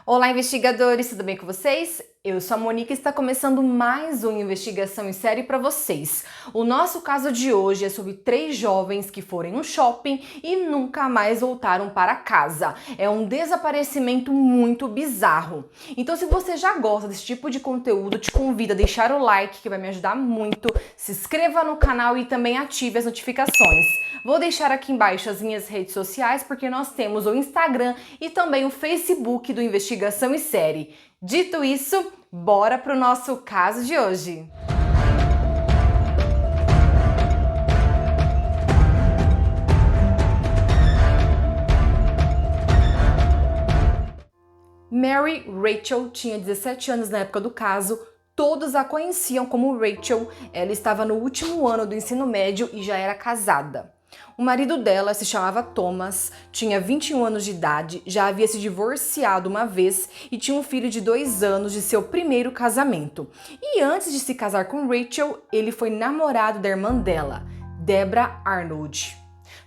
Olá, investigadores, tudo bem com vocês? Eu sou a Monique e está começando mais uma investigação em série para vocês. O nosso caso de hoje é sobre 3 jovens que foram no shopping e nunca mais voltaram para casa. É um desaparecimento muito bizarro. Então, se você já gosta desse tipo de conteúdo, te convido a deixar o like, que vai me ajudar muito. Se inscreva no canal e também ative as notificações. Vou deixar aqui embaixo as minhas redes sociais, porque nós temos o Instagram e também o Facebook do Investigação em Série. Dito isso, bora pro nosso caso de hoje. Mary Rachel tinha 17 anos na época do caso. Todos a conheciam como Rachel. Ela estava no último ano do ensino médio e já era casada. O marido dela se chamava Thomas, tinha 21 anos de idade, já havia se divorciado uma vez e tinha um filho de 2 anos de seu primeiro casamento. E antes de se casar com Rachel, ele foi namorado da irmã dela, Deborah Arnold.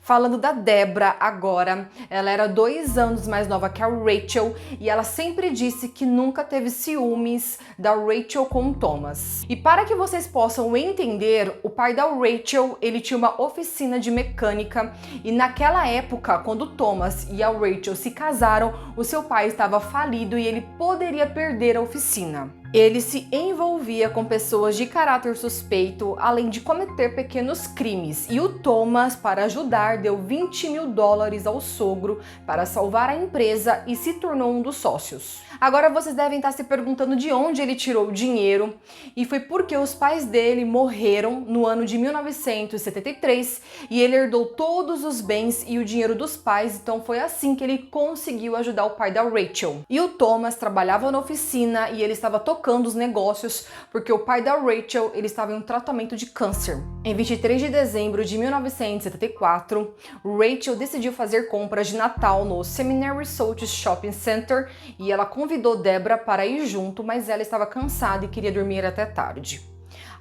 Falando da Deborah agora, ela era 2 anos mais nova que a Rachel e ela sempre disse que nunca teve ciúmes da Rachel com o Thomas. E para que vocês possam entender, o pai da Rachel, ele tinha uma oficina de mecânica e naquela época, quando o Thomas e a Rachel se casaram, o seu pai estava falido e ele poderia perder a oficina. Ele se envolvia com pessoas de caráter suspeito, além de cometer pequenos crimes. E o Thomas, para ajudar, deu $20 mil ao sogro para salvar a empresa e se tornou um dos sócios. Agora vocês devem estar se perguntando de onde ele tirou o dinheiro. E foi porque os pais dele morreram no ano de 1973 e ele herdou todos os bens e o dinheiro dos pais. Então foi assim que ele conseguiu ajudar o pai da Rachel. E o Thomas trabalhava na oficina e ele estava tocando os negócios porque o pai da Rachel ele estava em um tratamento de câncer. Em 23 de dezembro de 1974, Rachel decidiu fazer compras de Natal no Seminary Resort Shopping Center e ela convidou Deborah para ir junto, mas ela estava cansada e queria dormir até tarde.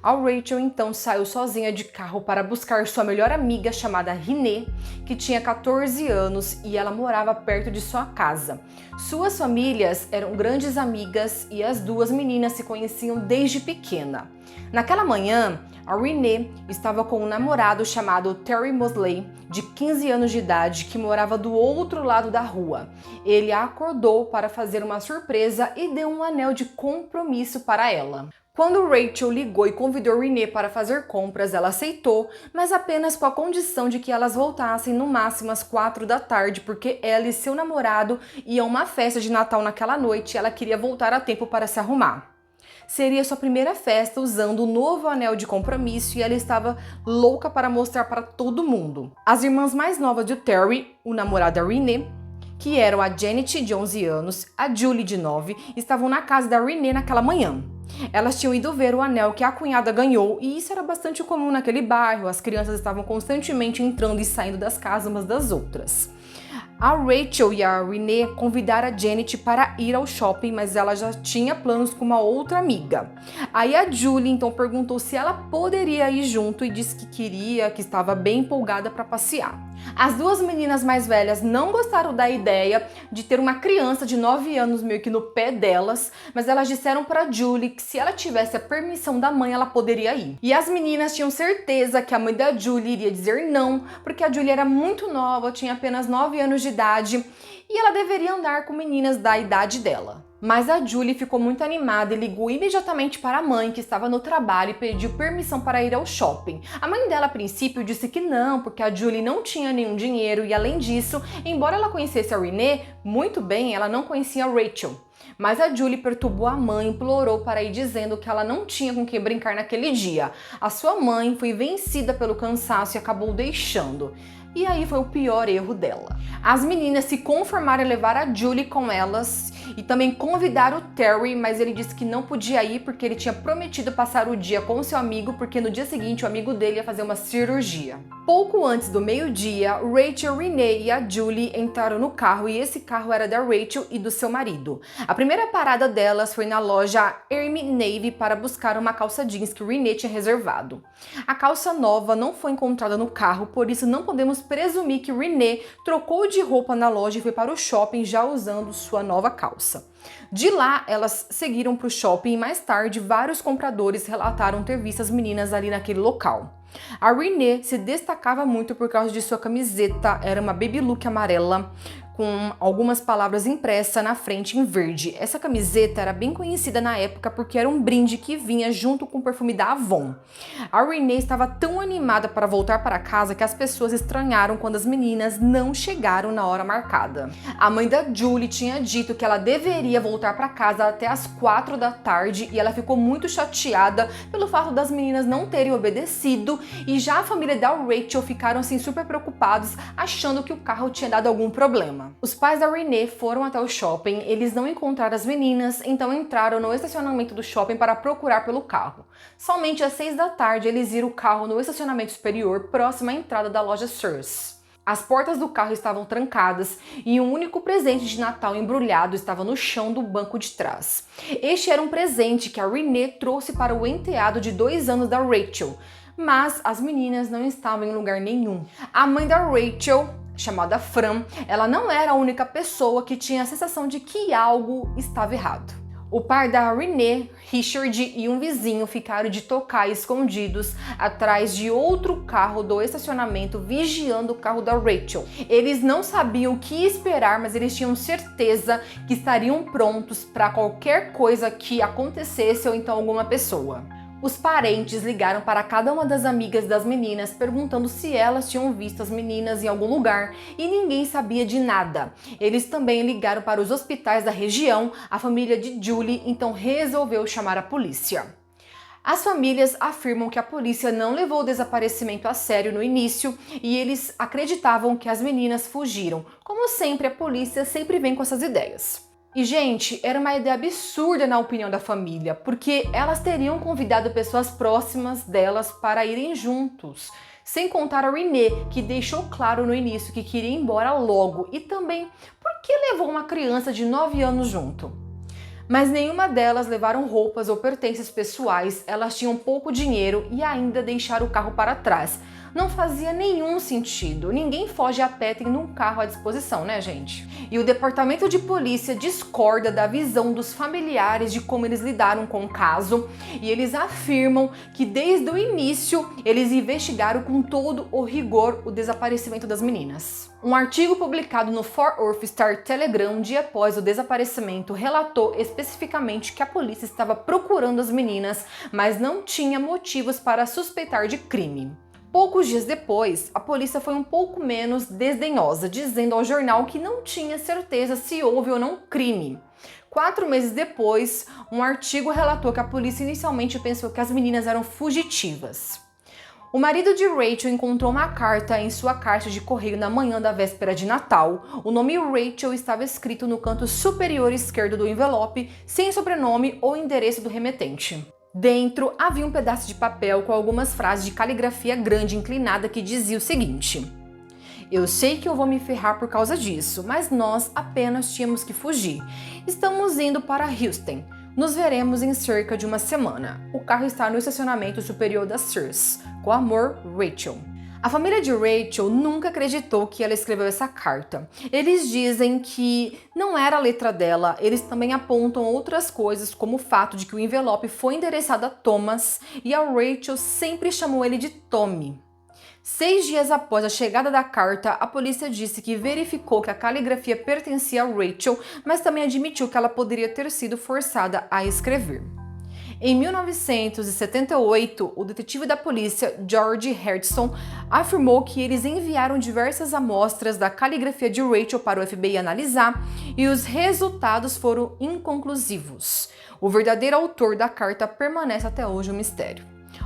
A Rachel então saiu sozinha de carro para buscar sua melhor amiga chamada Renee, que tinha 14 anos e ela morava perto de sua casa. Suas famílias eram grandes amigas e as duas meninas se conheciam desde pequena. Naquela manhã, a Renee estava com um namorado chamado Terry Mosley, de 15 anos de idade, que morava do outro lado da rua. Ele a acordou para fazer uma surpresa e deu um anel de compromisso para ela. Quando Rachel ligou e convidou Renee para fazer compras, ela aceitou, mas apenas com a condição de que elas voltassem no máximo às 4 da tarde, porque ela e seu namorado iam a uma festa de Natal naquela noite e ela queria voltar a tempo para se arrumar. Seria sua primeira festa usando o novo anel de compromisso e ela estava louca para mostrar para todo mundo. As irmãs mais novas de Terry, o namorado da Renee, que eram a Janet, de 11 anos, a Julie, de 9, estavam na casa da Renee naquela manhã. Elas tinham ido ver o anel que a cunhada ganhou e isso era bastante comum naquele bairro, as crianças estavam constantemente entrando e saindo das casas umas das outras. A Rachel e a Renee convidaram a Janet para ir ao shopping, mas ela já tinha planos com uma outra amiga. Aí a Julie então perguntou se ela poderia ir junto e disse que queria, que estava bem empolgada para passear. As duas meninas mais velhas não gostaram da ideia de ter uma criança de 9 anos meio que no pé delas, mas elas disseram para Julie que se ela tivesse a permissão da mãe, ela poderia ir. E as meninas tinham certeza que a mãe da Julie iria dizer não, porque a Julie era muito nova, tinha apenas 9 anos de idade e ela deveria andar com meninas da idade dela. Mas a Julie ficou muito animada e ligou imediatamente para a mãe, que estava no trabalho, e pediu permissão para ir ao shopping. A mãe dela, a princípio, disse que não, porque a Julie não tinha nenhum dinheiro e, além disso, embora ela conhecesse a Renee muito bem, ela não conhecia a Rachel. Mas a Julie perturbou a mãe, implorou para ir dizendo que ela não tinha com quem brincar naquele dia. A sua mãe foi vencida pelo cansaço e acabou deixando. E aí foi o pior erro dela. As meninas se conformaram em levar a Julie com elas e também convidaram o Terry, mas ele disse que não podia ir porque ele tinha prometido passar o dia com seu amigo, porque no dia seguinte o amigo dele ia fazer uma cirurgia. Pouco antes do meio-dia, Rachel, Renee e a Julie entraram no carro e esse carro era da Rachel e do seu marido. A primeira parada delas foi na loja Army Navy para buscar uma calça jeans que Renee tinha reservado. A calça nova não foi encontrada no carro, por isso não podemos presumir que Renee trocou de roupa na loja e foi para o shopping já usando sua nova calça. calça. De lá, elas seguiram para o shopping e mais tarde vários compradores relataram ter visto as meninas ali naquele local. A Renee se destacava muito por causa de sua camiseta, era uma baby look amarela, com algumas palavras impressas na frente em verde. Essa camiseta era bem conhecida na época porque era um brinde que vinha junto com o perfume da Avon. A Renee estava tão animada para voltar para casa que as pessoas estranharam quando as meninas não chegaram na hora marcada. A mãe da Julie tinha dito que ela deveria voltar para casa até as 4 da tarde e ela ficou muito chateada pelo fato das meninas não terem obedecido, e já a família da Rachel ficaram assim super preocupados, achando que o carro tinha dado algum problema. Os pais da Renee foram até o shopping, eles não encontraram as meninas, então entraram no estacionamento do shopping para procurar pelo carro. Somente às 6 da tarde eles viram o carro no estacionamento superior, próximo à entrada da loja Sears. As portas do carro estavam trancadas e um único presente de Natal embrulhado estava no chão do banco de trás. Este era um presente que a Renee trouxe para o enteado de 2 anos da Rachel, mas as meninas não estavam em lugar nenhum. A mãe da Rachel, chamada Fran, ela não era a única pessoa que tinha a sensação de que algo estava errado. O pai da Renee, Richard, e um vizinho ficaram de tocar escondidos atrás de outro carro do estacionamento, vigiando o carro da Rachel. Eles não sabiam o que esperar, mas eles tinham certeza que estariam prontos para qualquer coisa que acontecesse ou então alguma pessoa. Os parentes ligaram para cada uma das amigas das meninas perguntando se elas tinham visto as meninas em algum lugar e ninguém sabia de nada. Eles também ligaram para os hospitais da região, a família de Julie então resolveu chamar a polícia. As famílias afirmam que a polícia não levou o desaparecimento a sério no início e eles acreditavam que as meninas fugiram. Como sempre, a polícia sempre vem com essas ideias. E, gente, era uma ideia absurda na opinião da família, porque elas teriam convidado pessoas próximas delas para irem juntos. Sem contar a Renee, que deixou claro no início que queria ir embora logo, e também por que levou uma criança de 9 anos junto. Mas nenhuma delas levaram roupas ou pertences pessoais, elas tinham pouco dinheiro e ainda deixaram o carro para trás. Não fazia nenhum sentido. Ninguém foge a pé tendo um carro à disposição, né, gente? E o departamento de polícia discorda da visão dos familiares de como eles lidaram com o caso, e eles afirmam que desde o início eles investigaram com todo o rigor o desaparecimento das meninas. Um artigo publicado no Fort Worth Star-Telegram um dia após o desaparecimento relatou especificamente que a polícia estava procurando as meninas, mas não tinha motivos para suspeitar de crime. Poucos dias depois, a polícia foi um pouco menos desdenhosa, dizendo ao jornal que não tinha certeza se houve ou não crime. 4 meses depois, um artigo relatou que a polícia inicialmente pensou que as meninas eram fugitivas. O marido de Rachel encontrou uma carta em sua caixa de correio na manhã da véspera de Natal. O nome Rachel estava escrito no canto superior esquerdo do envelope, sem sobrenome ou endereço do remetente. Dentro havia um pedaço de papel com algumas frases de caligrafia grande inclinada que dizia o seguinte: "Eu sei que eu vou me ferrar por causa disso, mas nós apenas tínhamos que fugir. Estamos indo para Houston. Nos veremos em cerca de uma semana. O carro está no estacionamento superior da Sears. Com amor, Rachel." A família de Rachel nunca acreditou que ela escreveu essa carta. Eles dizem que não era a letra dela, eles também apontam outras coisas, como o fato de que o envelope foi endereçado a Thomas e a Rachel sempre chamou ele de Tommy. 6 dias após a chegada da carta, a polícia disse que verificou que a caligrafia pertencia a Rachel, mas também admitiu que ela poderia ter sido forçada a escrever. Em 1978, o detetive da polícia, George Harrison, afirmou que eles enviaram diversas amostras da caligrafia de Rachel para o FBI analisar e os resultados foram inconclusivos. O verdadeiro autor da carta permanece até hoje um mistério.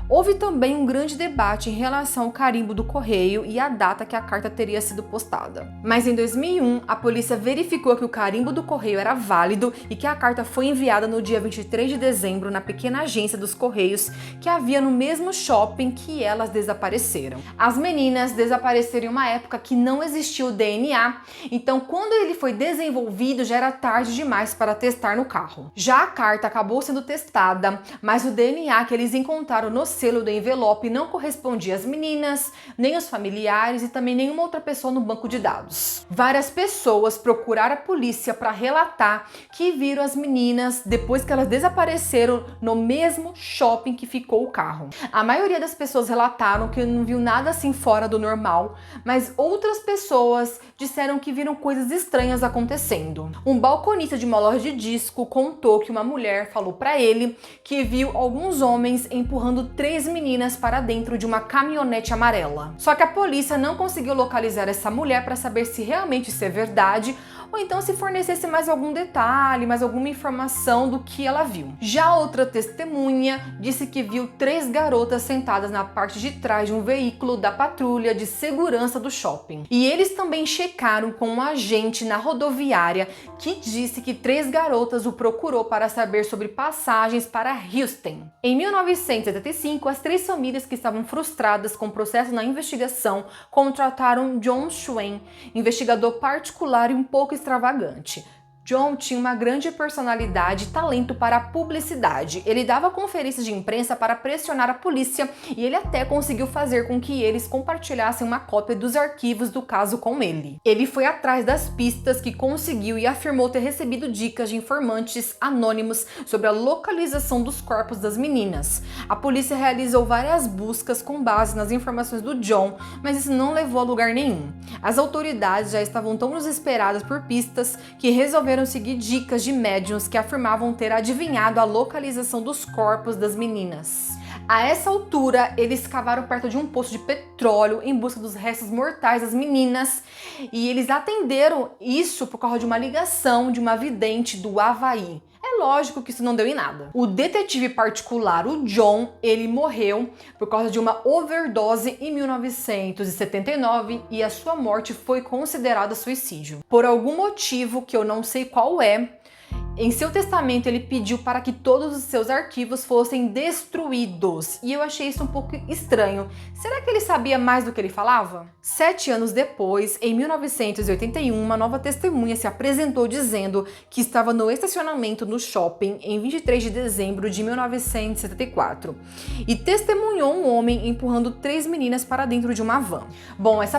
Houve também um grande debate em relação ao carimbo do correio e a data que a carta teria sido postada. Mas em 2001, a polícia verificou que o carimbo do correio era válido e que a carta foi enviada no dia 23 de dezembro na pequena agência dos correios que havia no mesmo shopping que elas desapareceram. As meninas desapareceram em uma época que não existia o DNA, então quando ele foi desenvolvido já era tarde demais para testar no carro. Já a carta acabou sendo testada, mas o DNA que eles encontraram no selo do envelope não correspondia às meninas, nem aos familiares e também nenhuma outra pessoa no banco de dados. Várias pessoas procuraram a polícia para relatar que viram as meninas depois que elas desapareceram no mesmo shopping que ficou o carro. A maioria das pessoas relataram que não viu nada assim fora do normal, mas outras pessoas disseram que viram coisas estranhas acontecendo. Um balconista de uma loja de disco contou que uma mulher falou para ele que viu alguns homens empurrando 3 meninas para dentro de uma caminhonete amarela. Só que a polícia não conseguiu localizar essa mulher para saber se realmente isso é verdade ou então se fornecesse mais algum detalhe, mais alguma informação do que ela viu. Já outra testemunha disse que viu 3 garotas sentadas na parte de trás de um veículo da patrulha de segurança do shopping. E eles também checaram com um agente na rodoviária que disse que 3 garotas o procurou para saber sobre passagens para Houston. Em 1975, as 3 famílias que estavam frustradas com o processo na investigação contrataram John Swain, investigador particular e um pouco extravagante. John tinha uma grande personalidade e talento para a publicidade. Ele dava conferências de imprensa para pressionar a polícia e ele até conseguiu fazer com que eles compartilhassem uma cópia dos arquivos do caso com ele. Ele foi atrás das pistas que conseguiu e afirmou ter recebido dicas de informantes anônimos sobre a localização dos corpos das meninas. A polícia realizou várias buscas com base nas informações do John, mas isso não levou a lugar nenhum. As autoridades já estavam tão desesperadas por pistas que resolveram seguir dicas de médiuns que afirmavam ter adivinhado a localização dos corpos das meninas. A essa altura, eles cavaram perto de um poço de petróleo em busca dos restos mortais das meninas e eles atenderam isso por causa de uma ligação de uma vidente do Havaí. É lógico que isso não deu em nada. O detetive particular, o John, ele morreu por causa de uma overdose em 1979 e a sua morte foi considerada suicídio. Por algum motivo que eu não sei qual é, em seu testamento ele pediu para que todos os seus arquivos fossem destruídos e eu achei isso um pouco estranho. Será que ele sabia mais do que ele falava? 7 anos depois, em 1981, uma nova testemunha se apresentou dizendo que estava no estacionamento no shopping em 23 de dezembro de 1974 e testemunhou um homem empurrando 3 meninas para dentro de uma van. Bom, essa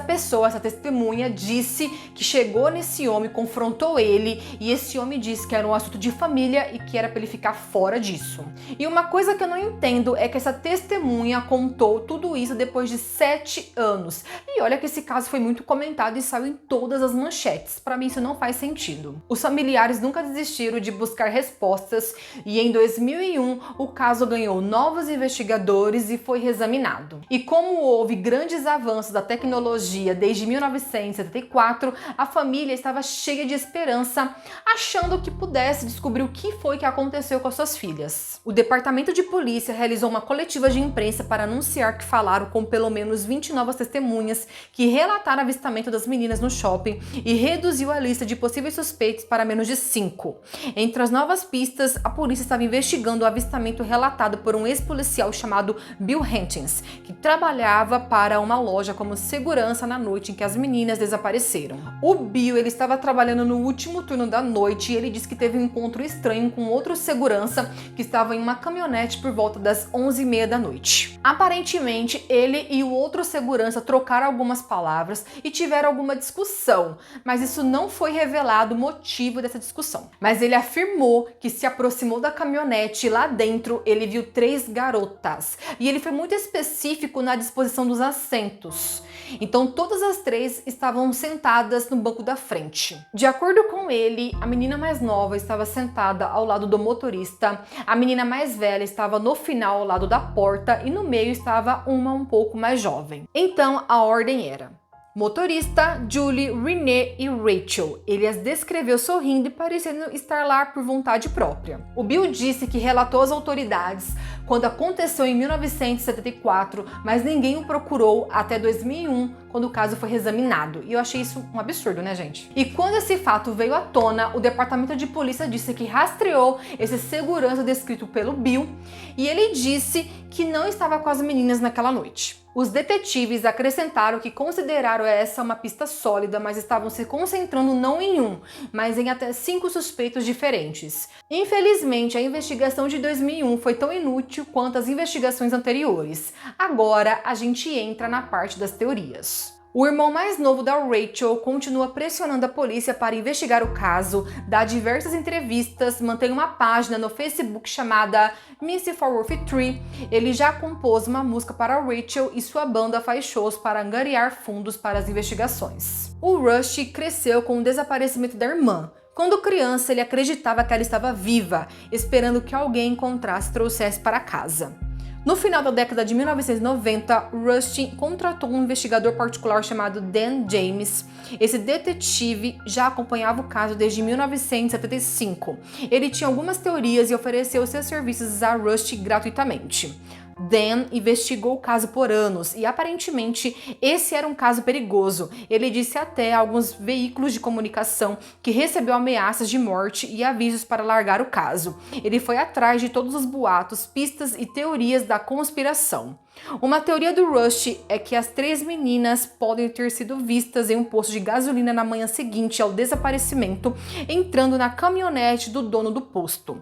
testemunha disse que chegou nesse homem, confrontou ele e esse homem disse que era um assunto de família e que era para ele ficar fora disso. E uma coisa que eu não entendo é que essa testemunha contou tudo isso depois de 7 anos. E olha que esse caso foi muito comentado e saiu em todas as manchetes. Para mim isso não faz sentido. Os familiares nunca desistiram de buscar respostas e em 2001 o caso ganhou novos investigadores e foi reexaminado. E como houve grandes avanços da tecnologia desde 1974, a família estava cheia de esperança, achando que pudesse descobrir o que foi que aconteceu com as suas filhas. O departamento de polícia realizou uma coletiva de imprensa para anunciar que falaram com pelo menos 20 novas testemunhas que relataram o avistamento das meninas no shopping e reduziu a lista de possíveis suspeitos para menos de 5. Entre as novas pistas, a polícia estava investigando o avistamento relatado por um ex-policial chamado Bill Hentges, que trabalhava para uma loja como segurança na noite em que as meninas desapareceram. O Bill, ele estava trabalhando no último turno da noite e ele disse que teve um encontro estranho com outro segurança que estava em uma caminhonete por volta das 11h30 da noite. Aparentemente, ele e o outro segurança trocaram algumas palavras e tiveram alguma discussão, mas isso não foi revelado o motivo dessa discussão. Mas ele afirmou que se aproximou da caminhonete e lá dentro ele viu 3 garotas. E ele foi muito específico na disposição dos assentos. Então todas as 3 estavam sentadas no banco da frente. De acordo com ele, a menina mais nova estava sentada ao lado do motorista, a menina mais velha estava no final ao lado da porta e no meio estava uma um pouco mais jovem. Então a ordem era: motorista, Julie, Renee e Rachel. Ele as descreveu sorrindo e parecendo estar lá por vontade própria. O Bill disse que relatou às autoridades quando aconteceu em 1974, mas ninguém o procurou até 2001, quando o caso foi reexaminado. E eu achei isso um absurdo, né, gente? E quando esse fato veio à tona, o departamento de polícia disse que rastreou esse segurança descrito pelo Bill e ele disse que não estava com as meninas naquela noite. Os detetives acrescentaram que consideraram essa uma pista sólida, mas estavam se concentrando não em um, mas em até 5 suspeitos diferentes. Infelizmente, a investigação de 2001 foi tão inútil quanto as investigações anteriores. Agora, a gente entra na parte das teorias. O irmão mais novo da Rachel continua pressionando a polícia para investigar o caso, dá diversas entrevistas, mantém uma página no Facebook chamada Missy Fort Worth 3. Ele já compôs uma música para a Rachel e sua banda faz shows para angariar fundos para as investigações. O Rush cresceu com o desaparecimento da irmã. Quando criança, ele acreditava que ela estava viva, esperando que alguém encontrasse e trouxesse para casa. No final da década de 1990, Rusty contratou um investigador particular chamado Dan James. Esse detetive já acompanhava o caso desde 1975. Ele tinha algumas teorias e ofereceu seus serviços a Rusty gratuitamente. Dan investigou o caso por anos e aparentemente esse era um caso perigoso. Ele disse até a alguns veículos de comunicação que recebeu ameaças de morte e avisos para largar o caso. Ele foi atrás de todos os boatos, pistas e teorias da conspiração. Uma teoria do Rush é que as 3 meninas podem ter sido vistas em um posto de gasolina na manhã seguinte ao desaparecimento, entrando na caminhonete do dono do posto.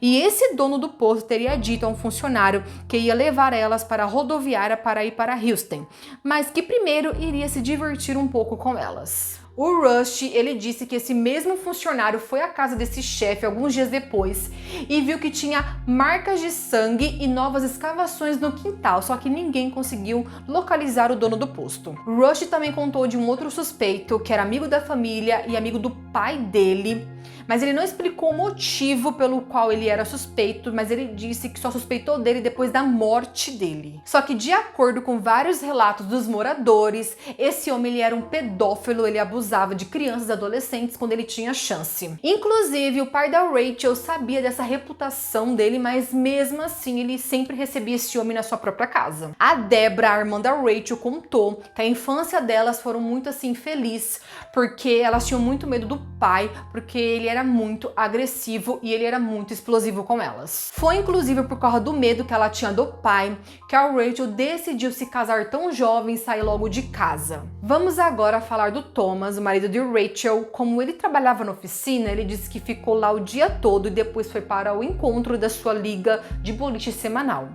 E esse dono do posto teria dito a um funcionário que ia levar elas para a rodoviária para ir para Houston, mas que primeiro iria se divertir um pouco com elas. O Rush, ele disse que esse mesmo funcionário foi à casa desse chefe alguns dias depois e viu que tinha marcas de sangue e novas escavações no quintal, só que ninguém conseguiu localizar o dono do posto. Rush também contou de um outro suspeito que era amigo da família e amigo do pai dele, mas ele não explicou o motivo pelo qual ele era suspeito, mas ele disse que só suspeitou dele depois da morte dele. Só que de acordo com vários relatos dos moradores, esse homem ele era um pedófilo, ele abusava de crianças e adolescentes quando ele tinha chance. Inclusive, o pai da Rachel sabia dessa reputação dele, mas mesmo assim ele sempre recebia esse homem na sua própria casa. A Debra, a irmã da Rachel, contou que a infância delas foram muito assim feliz, porque elas tinham muito medo do pai, porque ele era muito agressivo e ele era muito explosivo com elas. Foi inclusive por causa do medo que ela tinha do pai que a Rachel decidiu se casar tão jovem e sair logo de casa. Vamos agora falar do Thomas, o marido de Rachel. Como ele trabalhava na oficina, ele disse que ficou lá o dia todo e depois foi para o encontro da sua liga de boliche semanal.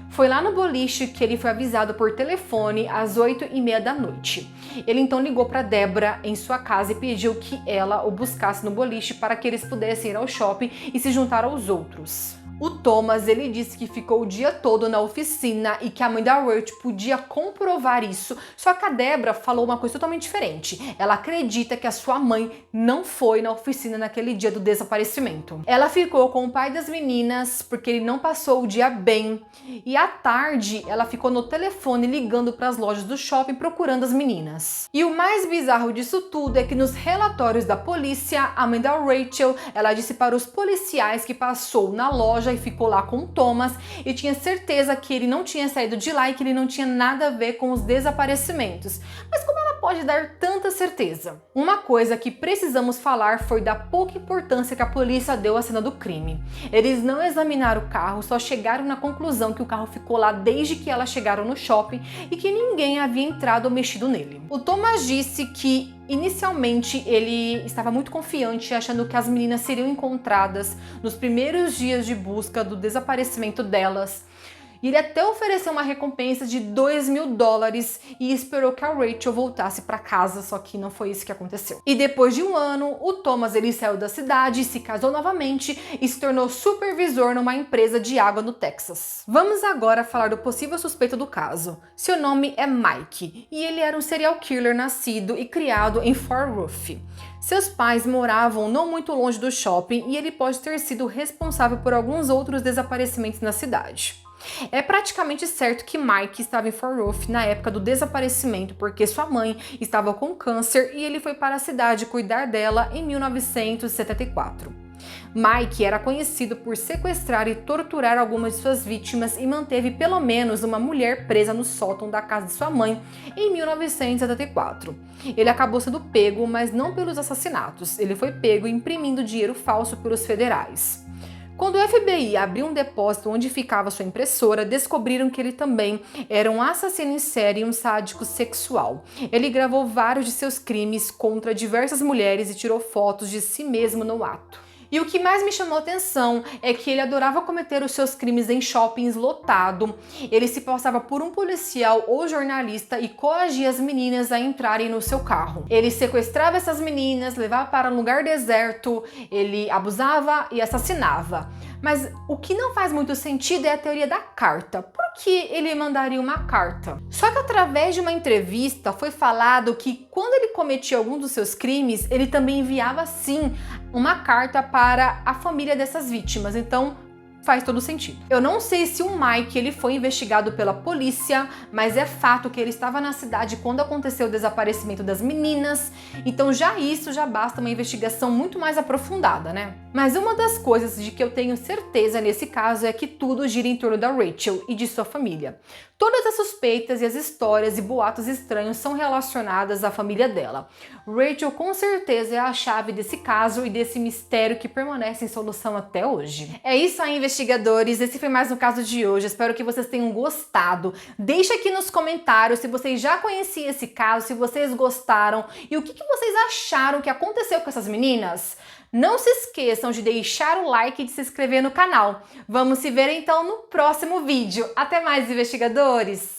Foi lá no boliche que ele foi avisado por telefone às 8h30 da noite. Ele então ligou para Debra em sua casa e pediu que ela o buscasse no boliche para que eles pudessem ir ao shopping e se juntar aos outros. O Thomas, ele disse que ficou o dia todo na oficina e que a mãe da Rachel podia comprovar isso, só que a Debra falou uma coisa totalmente diferente. Ela acredita que a sua mãe não foi na oficina naquele dia do desaparecimento. Ela ficou com o pai das meninas porque ele não passou o dia bem e à tarde ela ficou no telefone ligando para as lojas do shopping procurando as meninas. E o mais bizarro disso tudo é que nos relatórios da polícia, a mãe da Rachel, ela disse para os policiais que passou na loja e ficou lá com o Thomas e tinha certeza que ele não tinha saído de lá e que ele não tinha nada a ver com os desaparecimentos. Mas como ela pode dar tanta certeza? Uma coisa que precisamos falar foi da pouca importância que a polícia deu à cena do crime. Eles não examinaram o carro, só chegaram na conclusão que o carro ficou lá desde que elas chegaram no shopping e que ninguém havia entrado ou mexido nele. O Thomas disse que inicialmente ele estava muito confiante, achando que as meninas seriam encontradas nos primeiros dias de busca do desaparecimento delas. E ele até ofereceu uma recompensa de $2.000 e esperou que a Rachel voltasse para casa, só que não foi isso que aconteceu. E depois de um ano, o Thomas ele saiu da cidade, se casou novamente e se tornou supervisor numa empresa de água no Texas. Vamos agora falar do possível suspeito do caso. Seu nome é Mike e ele era um serial killer nascido e criado em Fort Worth. Seus pais moravam não muito longe do shopping e ele pode ter sido responsável por alguns outros desaparecimentos na cidade. É praticamente certo que Mike estava em Fort Worth na época do desaparecimento, porque sua mãe estava com câncer e ele foi para a cidade cuidar dela em 1974. Mike era conhecido por sequestrar e torturar algumas de suas vítimas e manteve pelo menos uma mulher presa no sótão da casa de sua mãe em 1974. Ele acabou sendo pego, mas não pelos assassinatos. Ele foi pego imprimindo dinheiro falso pelos federais. Quando o FBI abriu um depósito onde ficava sua impressora, descobriram que ele também era um assassino em série e um sádico sexual. Ele gravou vários de seus crimes contra diversas mulheres e tirou fotos de si mesmo no ato. E o que mais me chamou atenção é que ele adorava cometer os seus crimes em shoppings lotados. Ele se passava por um policial ou jornalista e coagia as meninas a entrarem no seu carro. Ele sequestrava essas meninas, levava para um lugar deserto, ele abusava e assassinava. Mas o que não faz muito sentido é a teoria da carta. Por que ele mandaria uma carta? Só que através de uma entrevista foi falado que quando ele cometia algum dos seus crimes, ele também enviava sim uma carta para a família dessas vítimas. Então faz todo sentido. Eu não sei se o Mike ele foi investigado pela polícia, mas é fato que ele estava na cidade quando aconteceu o desaparecimento das meninas, então isso já basta uma investigação muito mais aprofundada, né? Mas uma das coisas de que eu tenho certeza nesse caso é que tudo gira em torno da Rachel e de sua família. Todas as suspeitas e as histórias e boatos estranhos são relacionadas à família dela. Rachel com certeza é a chave desse caso e desse mistério que permanece em solução até hoje. É isso aí, investigadores. Esse foi mais um caso de hoje. Espero que vocês tenham gostado. Deixa aqui nos comentários se vocês já conheciam esse caso, se vocês gostaram e o que vocês acharam que aconteceu com essas meninas. Não se esqueçam de deixar o like e de se inscrever no canal. Vamos se ver então no próximo vídeo. Até mais, investigadores!